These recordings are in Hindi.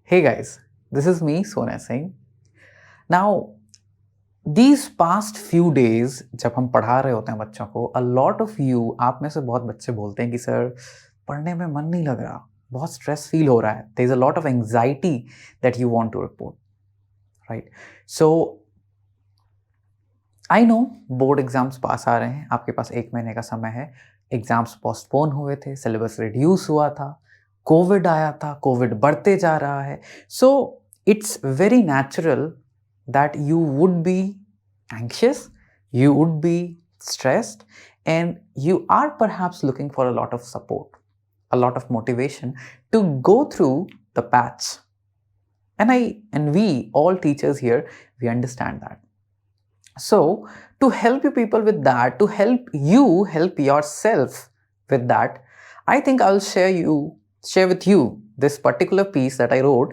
Hey guys, this is me, Sona Singh. Now, these past few days जब हम पढ़ा रहे होते हैं बच्चों को, a lot of you, आप में से बहुत बच्चे बोलते हैं कि सर पढ़ने में मन नहीं लग रहा, बहुत स्ट्रेस फील हो रहा है, there is a lot of anxiety that you want to report, right? So, I know board exams पास आ रहे हैं, आपके पास 1 महीने का समय है, एग्जाम्स पोस्टपोन हुए थे, सिलेबस रिड्यूस हुआ था, कोविड आया था, कोविड बढ़ते जा रहा है. So it's very natural that you would be anxious, you would be stressed, and you are perhaps looking for a lot of support, a lot of motivation to go through the patch. And we, all teachers here, we understand that. So, to help you people with that, to help you help yourself with that, I think I'll share with you this particular piece that I wrote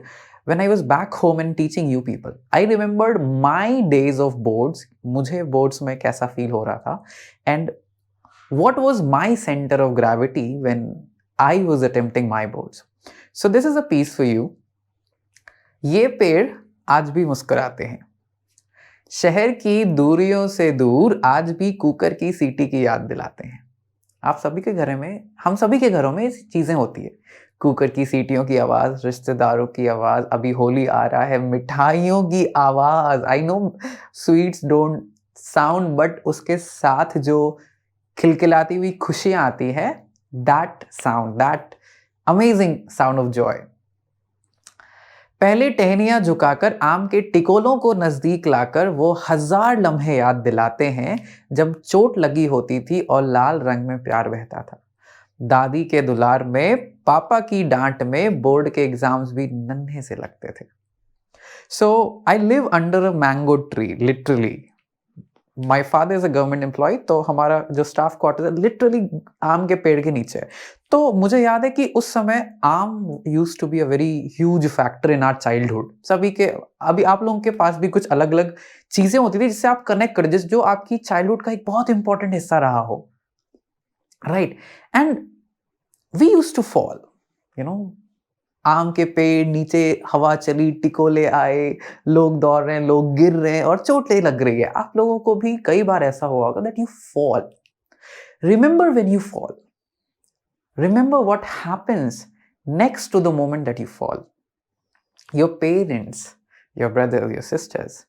when I was back home and teaching you people. I remembered my days of boards, मुझे boards में कैसा feel हो रहा था, and what was my center of gravity when I was attempting my boards. So this is a piece for you. ये पेड़ आज भी मुस्कुराते हैं, शहर की दूरियों से दूर आज भी कुकर की सीटी की याद दिलाते हैं. आप सभी के घर में, हम सभी के घरों में ये चीजें होती है. कुकर की सीटियों की आवाज, रिश्तेदारों की आवाज, अभी होली आ रहा है, मिठाइयों की आवाज. I know sweets don't sound, but उसके साथ जो खिलखिलाती हुई खुशियां आती है, that sound, that amazing sound of Joy. पहले टहनियां झुकाकर आम के टिकोलों को नजदीक लाकर वो 1000 लम्हे याद दिलाते हैं जब चोट लगी होती थी और लाल रंग में प्यार बहता था. दादी के दुलार में, पापा की डांट में बोर्ड के एग्जाम्स भी नन्हे से लगते थे. So I live under a mango tree, literally. My father is a government employ, तो हमारा जो स्टाफ क्वार्टर है लिटरली आम के पेड़ के नीचे है. तो मुझे याद है कि उस समय आम used to be a very huge factor in our childhood. सभी के, अभी आप लोगों के पास भी कुछ अलग अलग चीजें होती थी जिससे आप कनेक्ट कर, जो आपकी चाइल्डहुड का एक बहुत इंपॉर्टेंट हिस्सा रहा हो, right? And we used to fall, you know, आम के पेड़ नीचे, हवा चली, टिकोले आए, लोग दौड़ रहे हैं, लोग गिर रहे हैं और चोटें लग रही है. आप लोगों को भी कई बार ऐसा हुआ होगा that you fall. Remember when you fall, remember what happens next to the moment that you fall. Your parents, your brothers, your sisters,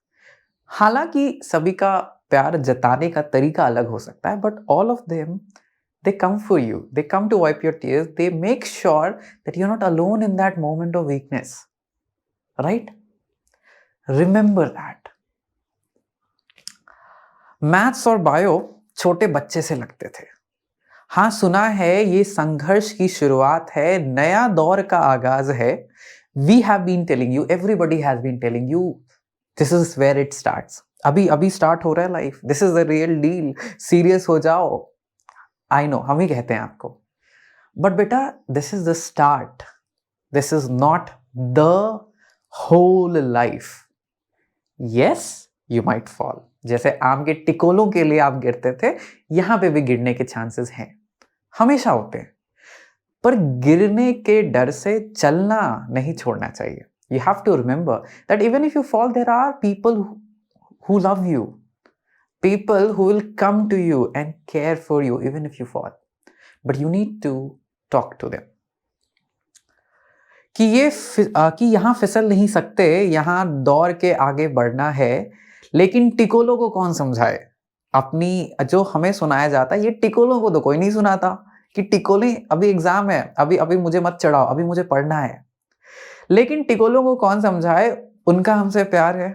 हालांकि सभी का प्यार जताने का तरीका अलग हो सकता है, but all of them, they come for you, they come to wipe your tears, they make sure that you're not alone in that moment of weakness, right? Remember that. Maths और बायो छोटे बच्चे से लगते थे. हाँ, सुना है ये संघर्ष की शुरुआत है, नया दौर का आगाज है. We have been telling you, everybody has been telling you, this is where it starts. अभी अभी स्टार्ट हो रहा है life, this is the real deal, serious हो जाओ. आई नो हम ही कहते हैं आपको, बट बेटा this is the start, this is not the whole life. Yes, you might fall. जैसे आम के टिकोलों के लिए आप गिरते थे, यहां पे भी गिरने के चांसेस हैं, हमेशा होते हैं. पर गिरने के डर से चलना नहीं छोड़ना चाहिए. You have to remember that even if you fall, there are people who love you, people who will come to you and care for you even if you fall, but you need to talk to them. कि यहां फिसल नहीं सकते, यहां दौड़ के आगे बढ़ना है, लेकिन टिकोलों को कौन समझाए. अपनी जो हमें सुनाया जाता है, ये टिकोलों को तो कोई नहीं सुनाता कि टिकोले, अभी एग्जाम है, अभी अभी मुझे मत चढ़ाओ, अभी मुझे पढ़ना है. लेकिन टिकोलों को कौन समझाए, उनका हमसे प्यार है.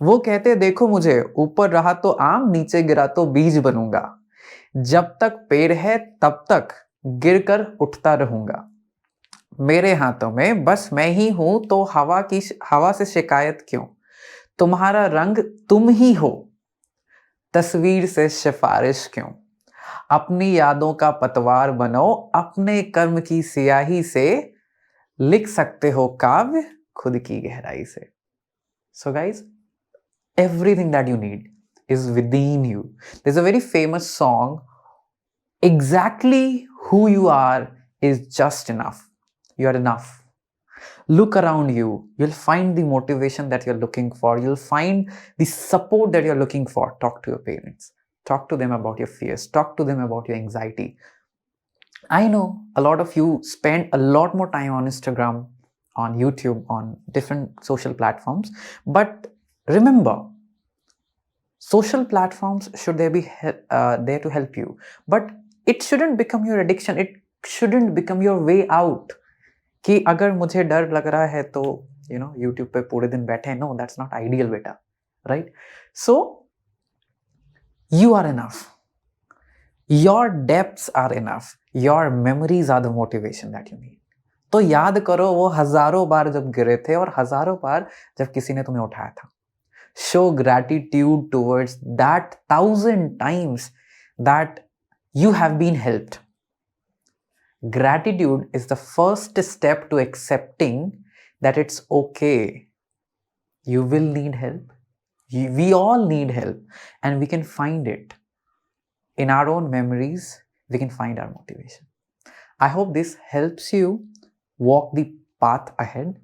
वो कहते देखो मुझे, ऊपर रहा तो आम, नीचे गिरा तो बीज बनूंगा. जब तक पेड़ है तब तक गिरकर उठता रहूंगा. मेरे हाथों में बस मैं ही हूं, तो हवा से शिकायत क्यों. तुम्हारा रंग तुम ही हो, तस्वीर से सिफारिश क्यों. अपनी यादों का पतवार बनो, अपने कर्म की स्याही से लिख सकते हो काव्य खुद की गहराई से. So guys, everything that you need is within you. There's a very famous song, exactly who you are is just enough. You are enough. Look around you. You'll find the motivation that you're looking for. You'll find the support that you're looking for. Talk to your parents. Talk to them about your fears. Talk to them about your anxiety. I know a lot of you spend a lot more time on Instagram, on YouTube, on different social platforms. But remember, social platforms should there to help you, but it shouldn't become your addiction. It shouldn't become your way out. कि अगर मुझे डर लग रहा है तो यूट्यूब पे पूरे दिन बैठे, नो, दैट्स नॉट आइडियल बेटा, right? So you are enough, your depths are enough, your memories are the motivation that you need. तो याद करो वो हजारों बार जब गिरे थे और हजारों बार जब किसी ने तुम्हें उठाया था. Show gratitude towards that 1,000 times that you have been helped. Gratitude is the first step to accepting that it's okay. You will need help. We all need help, and we can find it in our own memories. We can find our motivation. I hope this helps you walk the path ahead.